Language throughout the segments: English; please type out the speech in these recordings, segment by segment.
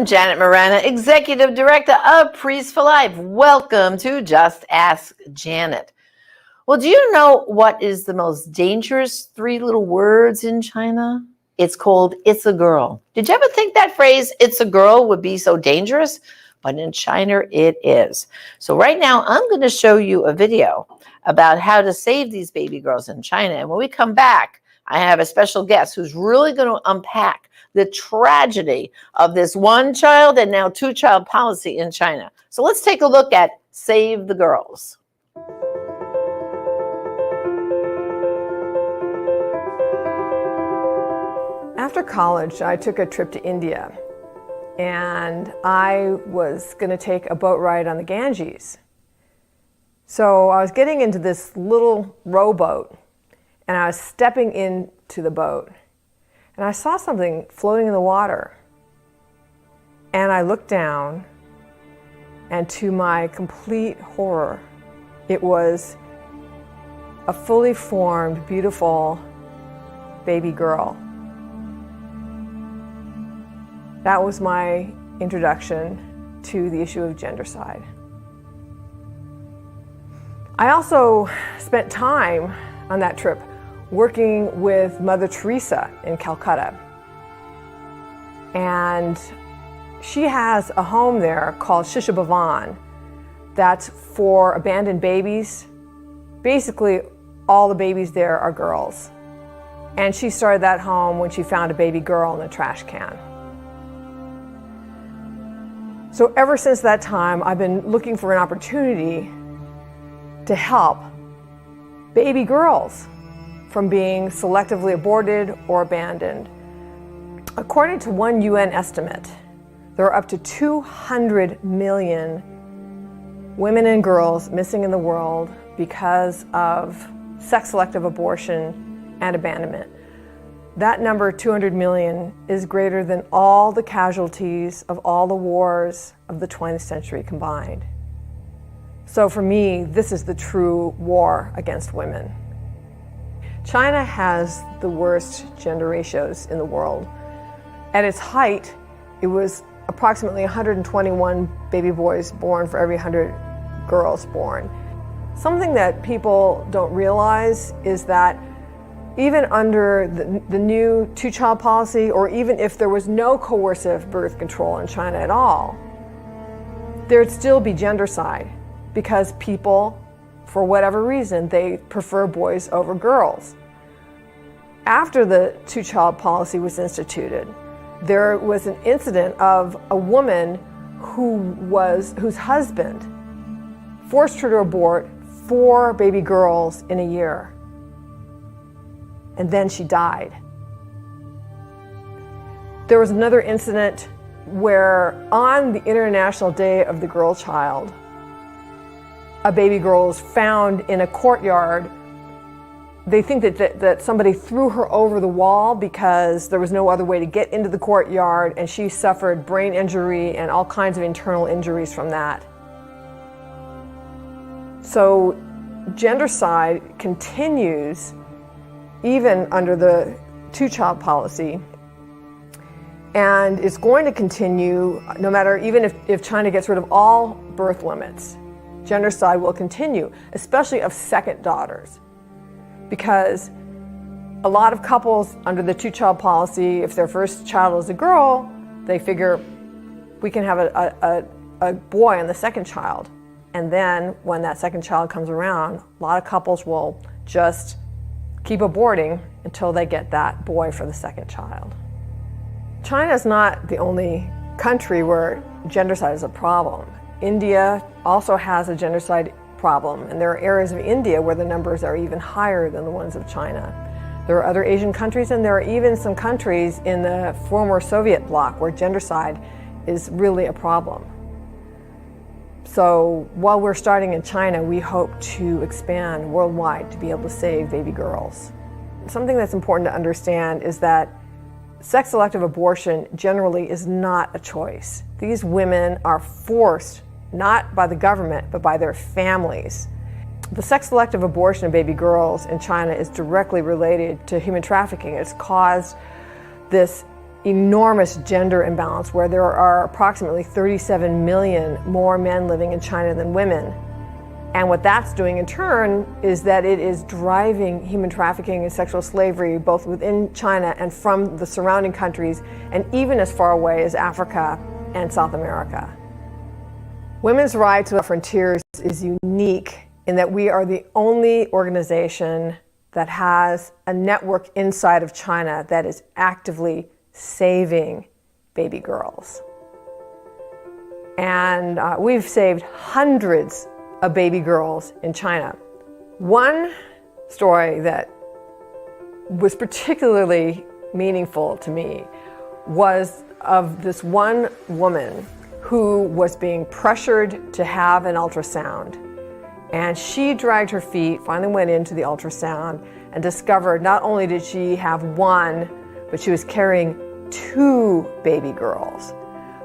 I'm Janet Morana, Executive Director of Priests for Life. Welcome to Just Ask Janet. Well, do you know what is the most dangerous three little words in China? It's called, it's a girl. Did you ever think that phrase, it's a girl, would be so dangerous? But in China, it is. So right now, I'm going to show you a video about how to save these baby girls in China. And when we come back, I have a special guest who's really going to unpack the tragedy of this one-child and now two-child policy in China. So let's take a look at Save the Girls. After college, I took a trip to India, and I was going to take a boat ride on the Ganges. So I was getting into this little rowboat, and I was stepping into the boat, and I saw something floating in the water. And I looked down, and to my complete horror, it was a fully formed, beautiful baby girl. That was my introduction to the issue of gendercide. I also spent time on that trip working with Mother Teresa in Calcutta. And she has a home there called Shisha Bhavan that's for abandoned babies. Basically, all the babies there are girls. And she started that home when she found a baby girl in a trash can. So ever since that time, I've been looking for an opportunity to help baby girls from being selectively aborted or abandoned. According to one UN estimate, there are up to 200 million women and girls missing in the world because of sex-selective abortion and abandonment. That number, 200 million, is greater than all the casualties of all the wars of the 20th century combined. So for me, this is the true war against women. China has the worst gender ratios in the world. At its height, it was approximately 121 baby boys born for every 100 girls born. Something that people don't realize is that even under the new two-child policy, or even if there was no coercive birth control in China at all, there'd still be gendercide because people, for whatever reason, they prefer boys over girls. After the two-child policy was instituted, there was an incident of a woman whose husband forced her to abort 4 baby girls in a year. And then she died. There was another incident where on the International Day of the Girl Child, a baby girl was found in a courtyard. They think that somebody threw her over the wall because there was no other way to get into the courtyard, and she suffered brain injury and all kinds of internal injuries from that. So gendercide continues even under the two-child policy, and it's going to continue no matter, even if China gets rid of all birth limits. Gendercide will continue, especially of second daughters, because a lot of couples under the two-child policy, if their first child is a girl, they figure we can have a boy on the second child. And then when that second child comes around, a lot of couples will just keep aborting until they get that boy for the second child. China is not the only country where gendercide is a problem. India also has a gendercide problem, and there are areas of India where the numbers are even higher than the ones of China. There are other Asian countries, and there are even some countries in the former Soviet bloc where gendercide is really a problem. So while we're starting in China, we hope to expand worldwide to be able to save baby girls. Something that's important to understand is that sex-selective abortion generally is not a choice. These women are forced, not by the government, but by their families. The sex-selective abortion of baby girls in China is directly related to human trafficking. It's caused this enormous gender imbalance where there are approximately 37 million more men living in China than women. And what that's doing in turn is that it is driving human trafficking and sexual slavery both within China and from the surrounding countries, and even as far away as Africa and South America. Women's Rights Without Frontiers is unique in that we are the only organization that has a network inside of China that is actively saving baby girls. And we've saved hundreds of baby girls in China. One story that was particularly meaningful to me was of this one woman who was being pressured to have an ultrasound. And she dragged her feet, finally went into the ultrasound, and discovered not only did she have one, but she was carrying 2 baby girls.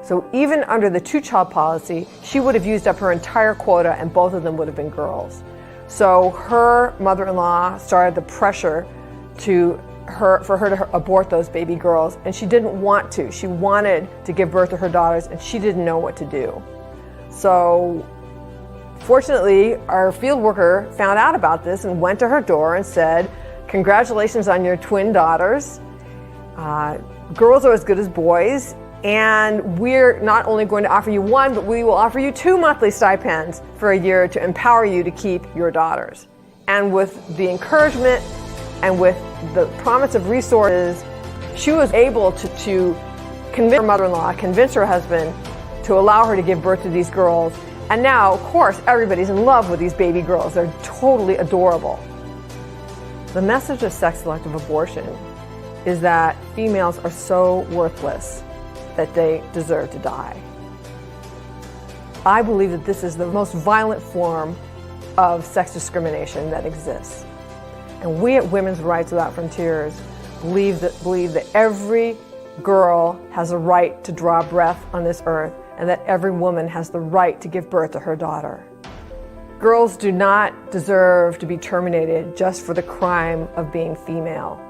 So even under the 2-child policy, she would have used up her entire quota and both of them would have been girls. So her mother-in-law started the pressure for her to abort those baby girls, and she didn't want to. She wanted to give birth to her daughters, and she didn't know what to do. So fortunately, our field worker found out about this and went to her door and said, "Congratulations on your twin daughters. Girls are as good as boys, and we're not only going to offer you one, but we will offer you 2 monthly stipends for a year to empower you to keep your daughters." And with the encouragement and with the promise of resources, she was able to convince her mother-in-law, convince her husband to allow her to give birth to these girls. And now, of course, everybody's in love with these baby girls. They're totally adorable. The message of sex-selective abortion is that females are so worthless that they deserve to die. I believe that this is the most violent form of sex discrimination that exists. And we at Women's Rights Without Frontiers believe that every girl has a right to draw breath on this earth, and that every woman has the right to give birth to her daughter. Girls do not deserve to be terminated just for the crime of being female.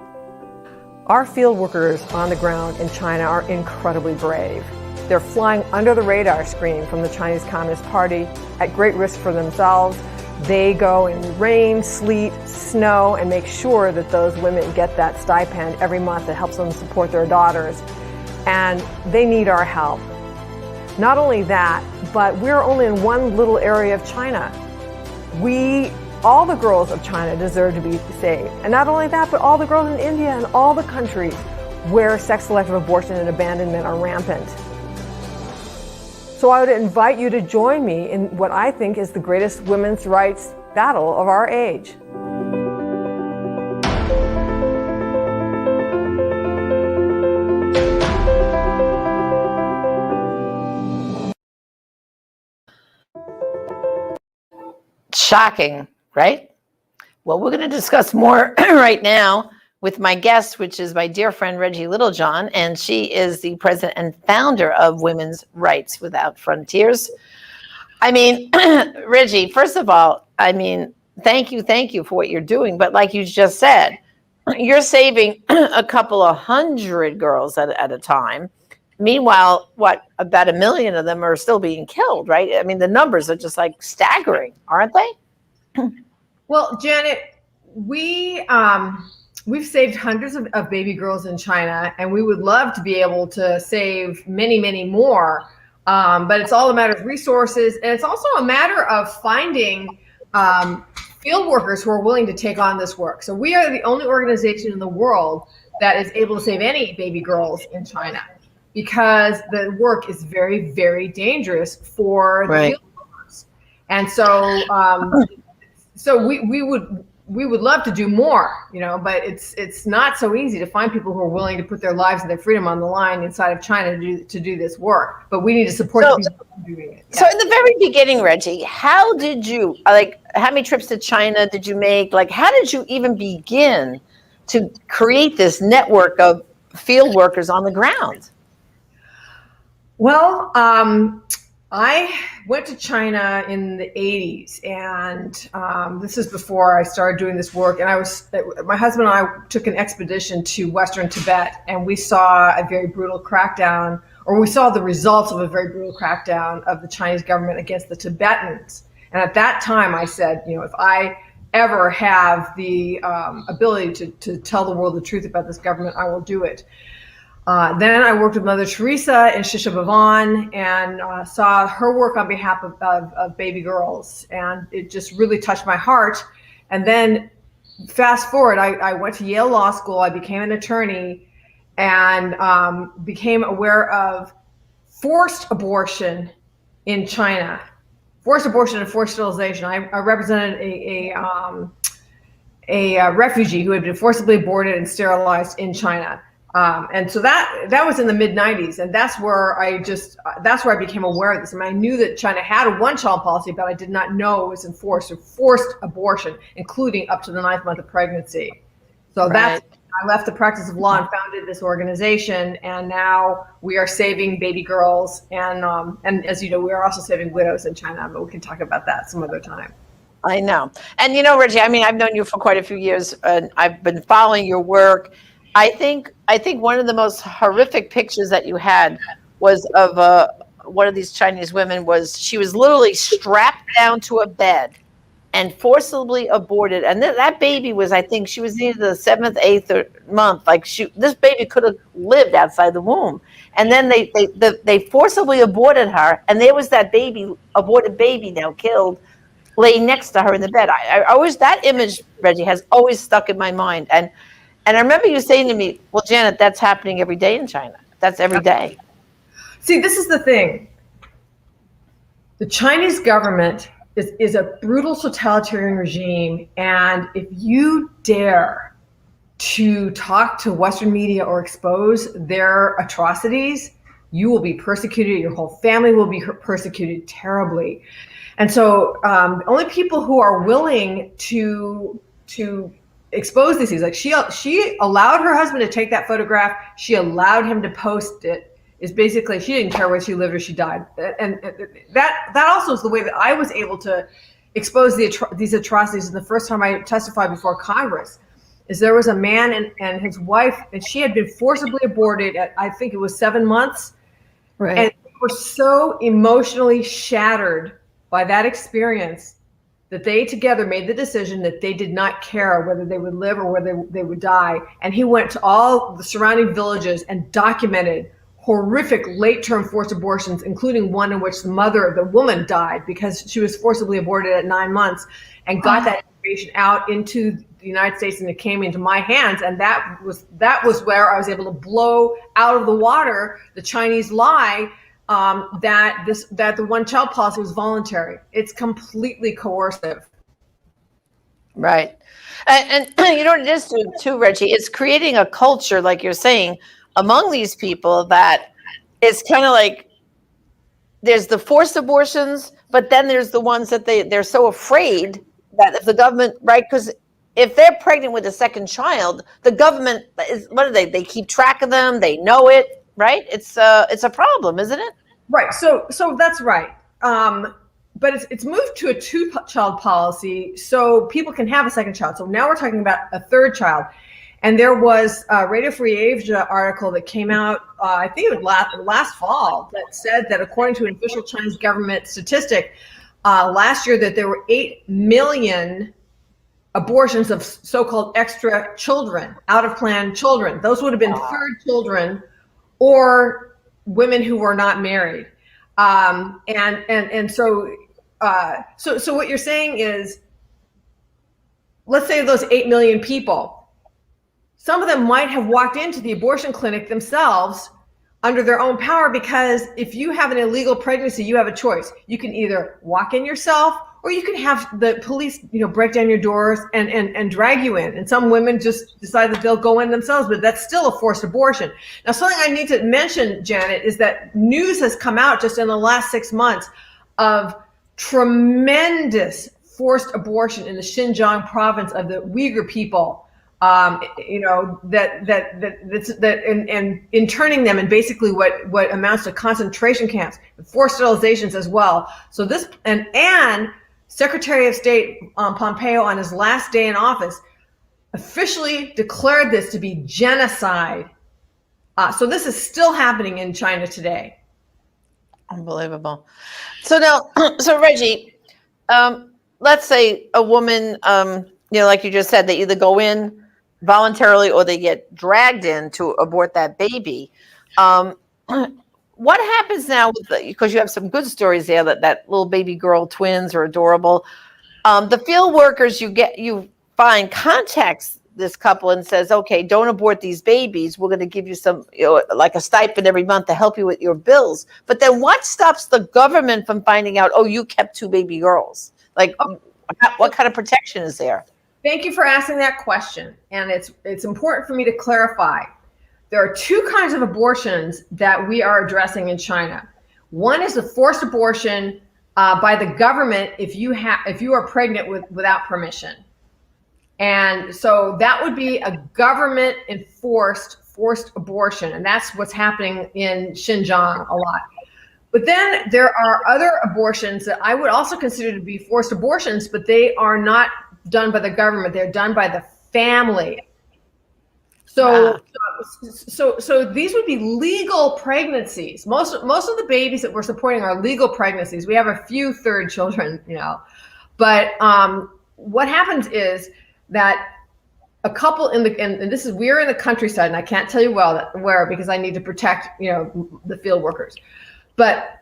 Our field workers on the ground in China are incredibly brave. They're flying under the radar screen from the Chinese Communist Party at great risk for themselves. They go in rain, sleet, snow, and make sure that those women get that stipend every month that helps them support their daughters. And they need our help. Not only that, but we're only in one little area of China. All the girls of China deserve to be saved. And not only that, but all the girls in India and all the countries where sex-selective abortion and abandonment are rampant. So I would invite you to join me in what I think is the greatest women's rights battle of our age. Shocking, right? Well, we're going to discuss more right now with my guest, which is my dear friend Reggie LittleJohn, and she is the president and founder of Women's Rights Without Frontiers. I mean, Reggie, first of all, I mean, thank you for what you're doing. But like you just said, you're saving a couple of hundred girls at a time. Meanwhile, about 1 million of them are still being killed, right? I mean, the numbers are just like staggering, aren't they? Well, Janet, we've saved hundreds of baby girls in China, and we would love to be able to save many, many more. But it's all a matter of resources, and it's also a matter of finding field workers who are willing to take on this work. So we are the only organization in the world that is able to save any baby girls in China, because the work is very, very dangerous for the field workers. And so we would love to do more, but it's not so easy to find people who are willing to put their lives and their freedom on the line inside of China to do this work. But we need to support the people who are doing it. So in the very beginning, Reggie, how did you, how many trips to China did you make? How did you even begin to create this network of field workers on the ground? Well, I went to China in the 80s, and this is before I started doing this work. And my husband and I took an expedition to Western Tibet, and we saw a very brutal crackdown, or we saw the results of a very brutal crackdown of the Chinese government against the Tibetans. And at that time, I said, if I ever have the ability to tell the world the truth about this government, I will do it. Then I worked with Mother Teresa in Shisha Bhavan and saw her work on behalf of baby girls. And it just really touched my heart. And then fast forward, I went to Yale Law School. I became an attorney and became aware of forced abortion in China. Forced abortion and forced sterilization. I represented a refugee who had been forcibly aborted and sterilized in China. And so that was in the mid 90s. And that's where I became aware of this. I knew that China had a one-child policy, but I did not know it was enforced, or forced abortion, including up to the 9th month of pregnancy. So Right. I left the practice of law and founded this organization. And now we are saving baby girls. And as you know, we are also saving widows in China, but we can talk about that some other time. I know. And Reggie, I've known you for quite a few years, and I've been following your work. I think one of the most horrific pictures that you had was of one of these Chinese women. She was literally strapped down to a bed and forcibly aborted. And that baby was, I think, she was either the 7th, 8th month. This baby could have lived outside the womb. And then they forcibly aborted her, and there was that aborted baby now killed, laying next to her in the bed. I always, that image, Reggie, has always stuck in my mind. And I remember you saying to me, well, Janet, that's happening every day in China. That's every day. See, this is the thing. The Chinese government is a brutal totalitarian regime. And if you dare to talk to Western media or expose their atrocities, you will be persecuted. Your whole family will be persecuted terribly. And so only people who are willing to expose these things, like she allowed her husband to take that photograph, she allowed him to post it, is basically she didn't care whether she lived or she died. And that also is the way that I was able to expose these atrocities. And the first time I testified before Congress is there was a man and his wife, and she had been forcibly aborted at, I think it was 7 months. Right. And they were so emotionally shattered by that experience that they together made the decision that they did not care whether they would live or whether they would die. And he went to all the surrounding villages and documented horrific late-term forced abortions, including one in which the woman died because she was forcibly aborted at 9 months, and got that information out into the United States, and it came into my hands. And that was where I was able to blow out of the water the Chinese lie that the one-child policy was voluntary. It's completely coercive. Right. And you know what it is too, Reggie? It's creating a culture, like you're saying, among these people that it's kind of like there's the forced abortions, but then there's the ones that they're so afraid that if the government, right, because if they're pregnant with a second child, the government what do they keep track of them, they know it, right? It's a problem, isn't it? Right. So that's right. But it's moved to a 2-child policy so people can have a second child. So now we're talking about a third child. And there was a Radio Free Asia article that came out, I think it was last fall, that said that according to an official Chinese government statistic, last year that there were 8 million abortions of so-called extra children, out-of-plan children. Those would have been third children or women who were not married. So what you're saying is, let's say those 8 million people, some of them might have walked into the abortion clinic themselves under their own power, because if you have an illegal pregnancy, you have a choice. You can either walk in yourself, or you can have the police, break down your doors and drag you in. And some women just decide that they'll go in themselves, but that's still a forced abortion. Now, something I need to mention, Janet, is that news has come out just in the last 6 months of tremendous forced abortion in the Xinjiang province of the Uyghur people. and interning them in basically what amounts to concentration camps, forced sterilizations as well. So this, and Secretary of State Pompeo on his last day in office officially declared this to be genocide. So this is still happening in China today. Unbelievable. So now, so Reggie, let's say a woman, like you just said, they either go in voluntarily or they get dragged in to abort that baby. What happens now because you have some good stories there that little baby girl twins are adorable. The field workers you find contacts this couple and says, okay, don't abort these babies. We're going to give you some, like a stipend every month to help you with your bills. But then what stops the government from finding out, oh, you kept 2 baby girls? Like, what kind of protection is there? Thank you for asking that question. And it's important for me to clarify. There are 2 kinds of abortions that we are addressing in China. One is the forced abortion by the government if you are pregnant without permission. And so that would be a government enforced forced abortion. And that's what's happening in Xinjiang a lot. But then there are other abortions that I would also consider to be forced abortions, but they are not done by the government. They're done by the family. So these would be legal pregnancies. Most of the babies that we're supporting are legal pregnancies. We have a few third children, but what happens is that a couple and we're in the countryside, and I can't tell you where because I need to protect the field workers. But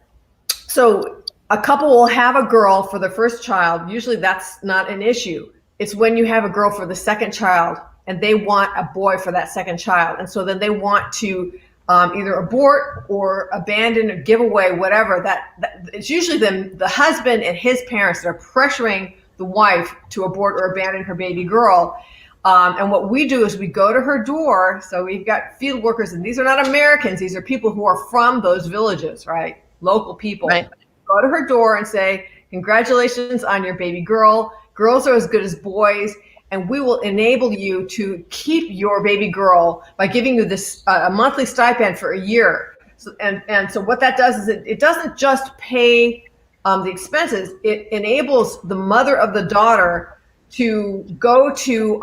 so a couple will have a girl for the first child. Usually that's not an issue. It's when you have a girl for the second child and they want a boy for that second child. And so then they want to either abort or abandon or give away, whatever. That it's usually the husband and his parents that are pressuring the wife to abort or abandon her baby girl. And what we do is we go to her door. So we've got field workers, and these are not Americans. These are people who are from those villages, right? Local people. Right. Go to her door and say, congratulations on your baby girl. Girls are as good as boys. And we will enable you to keep your baby girl by giving you this a monthly stipend for a year. So, and so what that does is it doesn't just pay the expenses. It enables the mother of the daughter to go to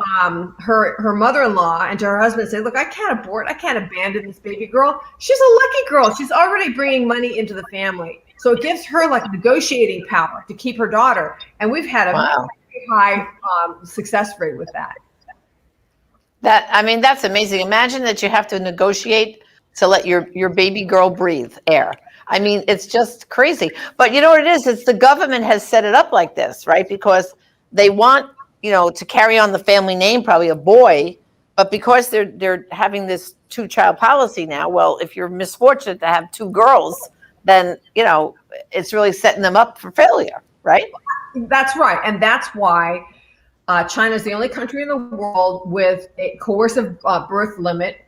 her mother-in-law and to her husband and say, look, I can't abort. I can't abandon this baby girl. She's a lucky girl. She's already bringing money into the family. So it gives her like negotiating power to keep her daughter. And we've had a very high success rate with that. That's amazing. Imagine that you have to negotiate to let your baby girl breathe air. I mean, it's just crazy. But you know what it is? It's the government has set it up like this, right? Because they want, to carry on the family name, probably a boy, but because they're having this 2-child policy now, well, if you're misfortunate to have 2 girls, then, it's really setting them up for failure, right? That's right. And that's why China is the only country in the world with a coercive birth limit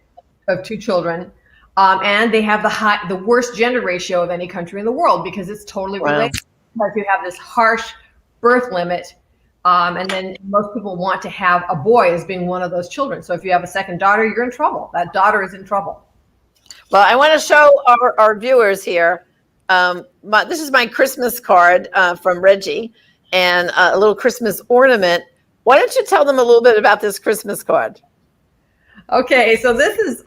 of 2 children. And they have the worst gender ratio of any country in the world because it's totally related. Because you have this harsh birth limit. And then most people want to have a boy as being one of those children. So if you have a second daughter, you're in trouble. That daughter is in trouble. Well, I want to show our viewers here. This is my Christmas card from Reggie and a little Christmas ornament. Why don't you tell them a little bit about this Christmas card? Okay, so this is...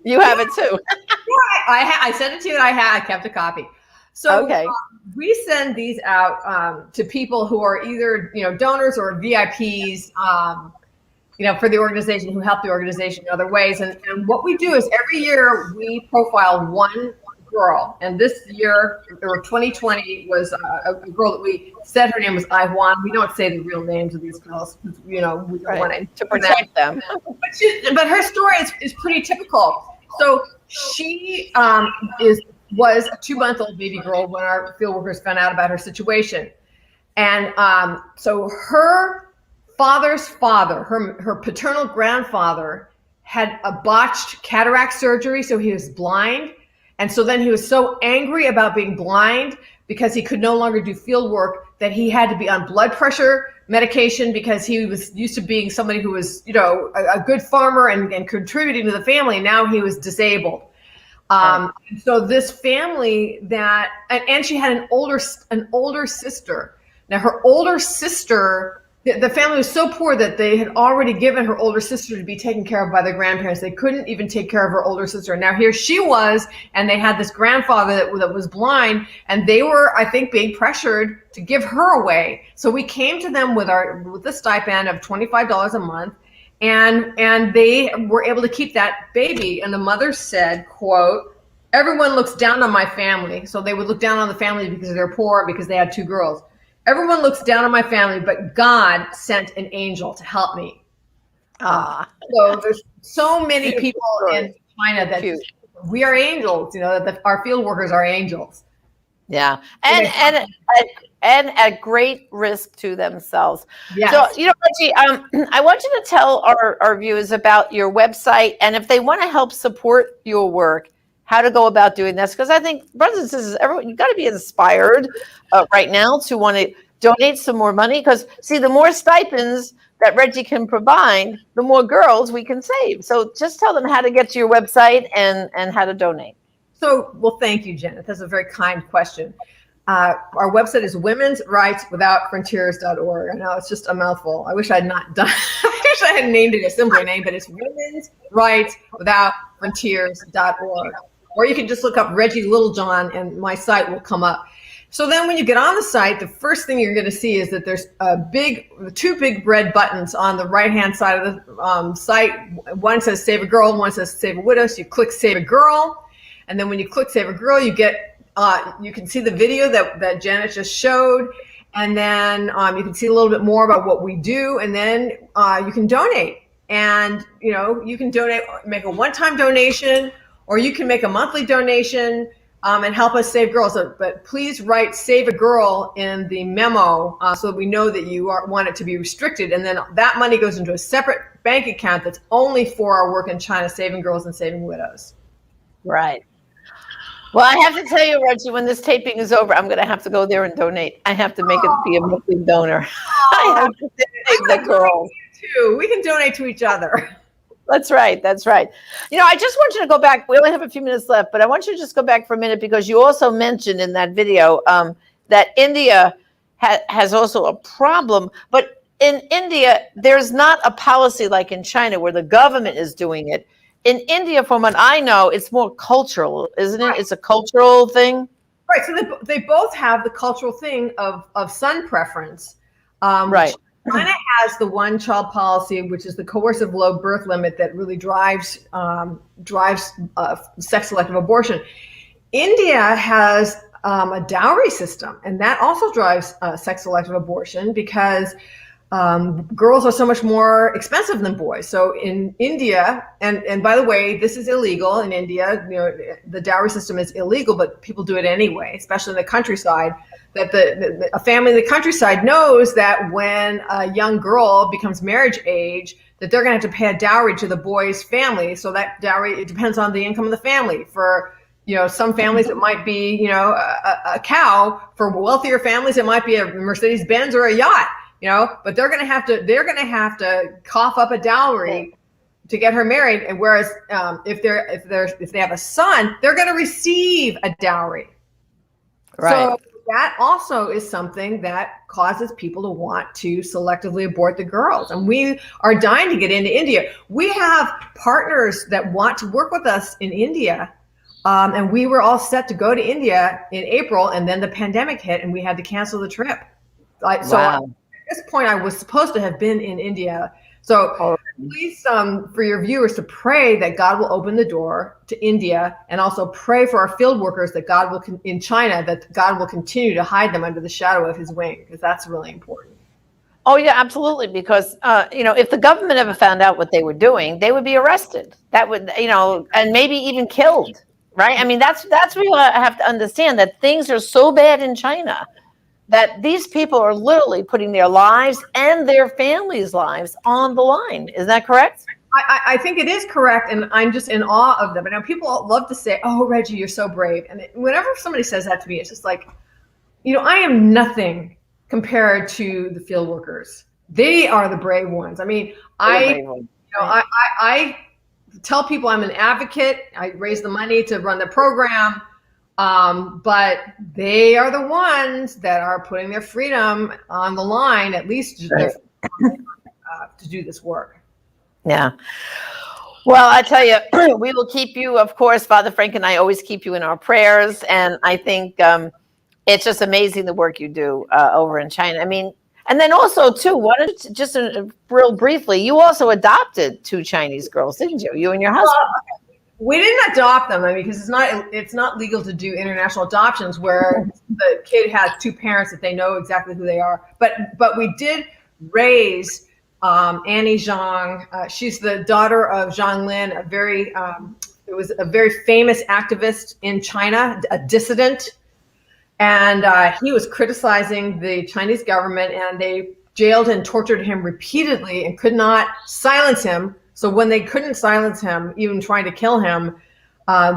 You have it too. I sent it to you and I kept a copy. So okay. We send these out to people who are either donors or VIPs for the organization, who help the organization in other ways. And what we do is every year we profile one girl. And this year, or 2020, was a girl that we said her name was Aiwan. We don't say the real names of these girls because we don't want to protect them. But her story is pretty typical. So she was a 2-month-old baby girl when our field workers found out about her situation. And so her father's father, her paternal grandfather, had a botched cataract surgery, so he was blind. And so then he was so angry about being blind because he could no longer do field work that he had to be on blood pressure medication because he was used to being somebody who was, you know, a good farmer and contributing to the family. Now he was disabled. So this family that, and she had an older sister. Now her older sister, the family was so poor that they had already given her older sister to be taken care of by their grandparents. They couldn't even take care of her older sister. Now here she was, and they had this grandfather that was blind, and they were, I think, being pressured to give her away. So we came to them with the stipend of $25 a month. And they were able to keep that baby. And the mother said, quote, "Everyone looks down on my family." So they would look down on the family because they're poor, because they had 2 girls. "Everyone looks down on my family, but God sent an angel to help me." So there's so many people in China that we are angels, you know, that our field workers are angels. Yeah. And at great risk to themselves. Yes. So, you know, Reggie, I want you to tell our viewers about your website, and if they want to help support your work, how to go about doing this. Because I think, brothers and sisters, everyone, you've got to be inspired right now to want to donate some more money. Because, see, the more stipends that Reggie can provide, the more girls we can save. So just tell them how to get to your website and how to donate. So, well, thank you, Janet. That's a very kind question. Our website is womensrightswithoutfrontiers.org. I know it's just a mouthful. I wish I had not done. I wish I had named it a simpler name, but it's womensrightswithoutfrontiers.org. Or you can just look up Reggie LittleJohn, and my site will come up. So then, when you get on the site, the first thing you're going to see is that there's 2 big red buttons on the right-hand side of the site. One says "Save a Girl," one says "Save a Widow." So you click "Save a Girl," and then when you click "Save a Girl," you get you can see the video that Janet just showed, and then you can see a little bit more about what we do, and then you can donate. And you know, you can donate, make a one-time donation, or you can make a monthly donation and help us save girls. But please write "Save a Girl" in the memo so that we know that you want it to be restricted, and then that money goes into a separate bank account that's only for our work in China, saving girls and saving widows. Right. Well, I have to tell you, Reggie, when this taping is over, I'm going to have to go there and donate. I have to make it be a monthly donor. I have to save the girls. Too. We can donate to each other. That's right. That's right. You know, I just want you to go back. We only have a few minutes left, but I want you to just go back for a minute, because you also mentioned in that video that India has also a problem. But in India, there's not a policy like in China where the government is doing it. In India, from what I know, it's more cultural, isn't it? Right. It's a cultural thing. Right. So they both have the cultural thing of son preference. Right. China has the one-child policy, which is the coercive low birth limit that really drives sex-selective abortion. India has a dowry system, and that also drives sex-selective abortion, because girls are so much more expensive than boys. So in India, and by the way, this is illegal in India. You know, the dowry system is illegal, but people do it anyway, especially in the countryside. That a family in the countryside knows that when a young girl becomes marriage age, that they're going to have to pay a dowry to the boy's family. So that dowry, it depends on the income of the family. For, you know, some families it might be, you know, a cow. For wealthier families, it might be a Mercedes Benz or a yacht. You know, but they're going to have to cough up a dowry to get her married. And whereas if they have a son, they're going to receive a dowry. Right. So that also is something that causes people to want to selectively abort the girls. And we are dying to get into India. We have partners that want to work with us in India. And we were all set to go to India in April, and then the pandemic hit and we had to cancel the trip. So Wow. At this point, I was supposed to have been in India. So please, for your viewers, to pray that God will open the door to India, and also pray for our field workers that God will, in China, that God will continue to hide them under the shadow of his wing, because that's really important. Oh, yeah, absolutely. Because, you know, if the government ever found out what they were doing, they would be arrested. That would, you know, and maybe even killed. Right. I mean, that's what you have to understand, that things are so bad in China that these people are literally putting their lives and their families' lives on the line. Is that correct? I think it is correct, and I'm just in awe of them. I know people love to say, "Oh, Reggie, you're so brave." And whenever somebody says that to me, it's just like, you know, I am nothing compared to the field workers. They are the brave ones. I mean, I tell people I'm an advocate. I raise the money to run the program. But they are the ones that are putting their freedom on the line, at least to do this work. Yeah. Well, I tell you, we will keep you, of course, Father Frank and I always keep you in our prayers. And I think it's just amazing the work you do over in China. I mean, and then also, too, why don't you, just real briefly, you also adopted 2 Chinese girls, didn't you? You and your husband. We didn't adopt them, because it's not legal to do international adoptions where the kid has 2 parents that they know exactly who they are. But we did raise Annie Zhang. She's the daughter of Zhang Lin, a very famous activist in China, a dissident, and he was criticizing the Chinese government, and they jailed and tortured him repeatedly and could not silence him. So when they couldn't silence him, even trying to kill him,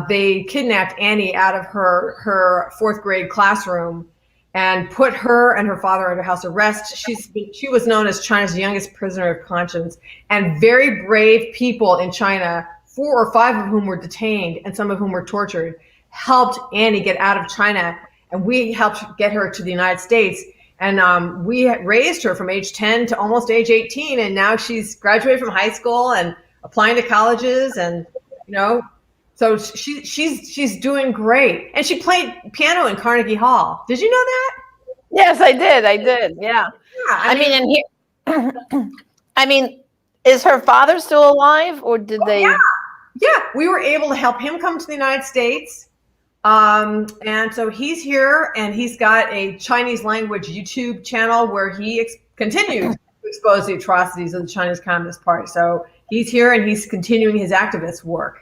they kidnapped Annie out of her 4th grade classroom and put her and her father under house arrest. She was known as China's youngest prisoner of conscience, and very brave people in China, 4 or 5 of whom were detained and some of whom were tortured, helped Annie get out of China, and we helped get her to the United States. And we raised her from age 10 to almost age 18. And now she's graduated from high school and applying to colleges. And, so she's doing great. And she played piano in Carnegie Hall. Did you know that? Yes, I did. Yeah. I mean, is her father still alive, or did they? Yeah. We were able to help him come to the United States. And so he's here, and he's got a Chinese language YouTube channel where he continues to expose the atrocities of the Chinese Communist Party. So he's here, and he's continuing his activist work.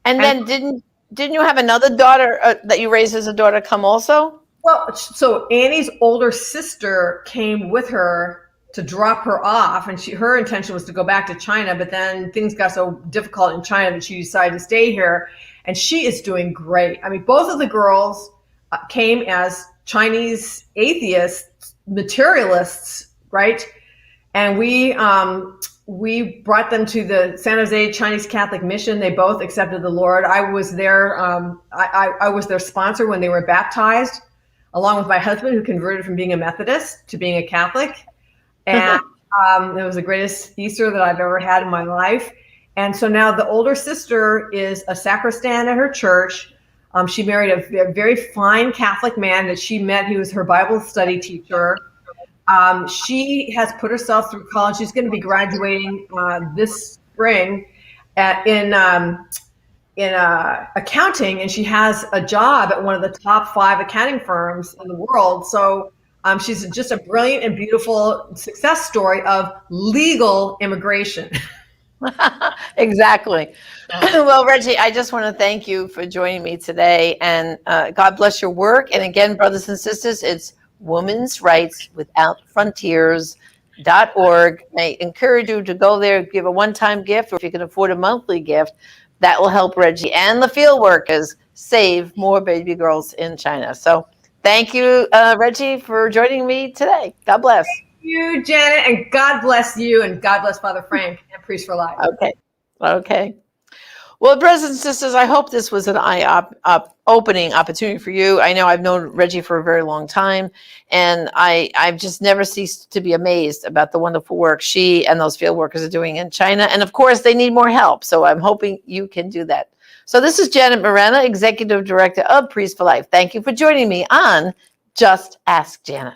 And then didn't you have another daughter that you raised as a daughter come also? Well, so Annie's older sister came with her to drop her off, and her intention was to go back to China, but then things got so difficult in China that she decided to stay here. And she is doing great. I mean, both of the girls came as Chinese atheists, materialists, right? And we brought them to the San Jose Chinese Catholic Mission. They both accepted the Lord. I was their I was their sponsor when they were baptized, along with my husband, who converted from being a Methodist to being a Catholic. And it was the greatest Easter that I've ever had in my life. And so now the older sister is a sacristan at her church. She married a very fine Catholic man that she met. He was her Bible study teacher. She has put herself through college. She's going to be graduating this spring in accounting, and she has a job at one of the top 5 accounting firms in the world. So she's just a brilliant and beautiful success story of legal immigration. Exactly. Well, Reggie, I just want to thank you for joining me today, and God bless your work. And again, brothers and sisters, it's Women's Rights Without Frontiers.org. I encourage you to go there, give a one-time gift, or if you can afford a monthly gift, that will help Reggie and the field workers save more baby girls in China. So thank you, Reggie, for joining me today. God bless. You, Janet, and God bless you, and God bless Father Frank and Priest for Life. Okay. Well, brothers and sisters, I hope this was an eye-opening opportunity for you. I know I've known Reggie for a very long time, and I've just never ceased to be amazed about the wonderful work she and those field workers are doing in China. And of course, they need more help, so I'm hoping you can do that. So this is Janet Morena, Executive Director of Priest for Life. Thank you for joining me on Just Ask Janet.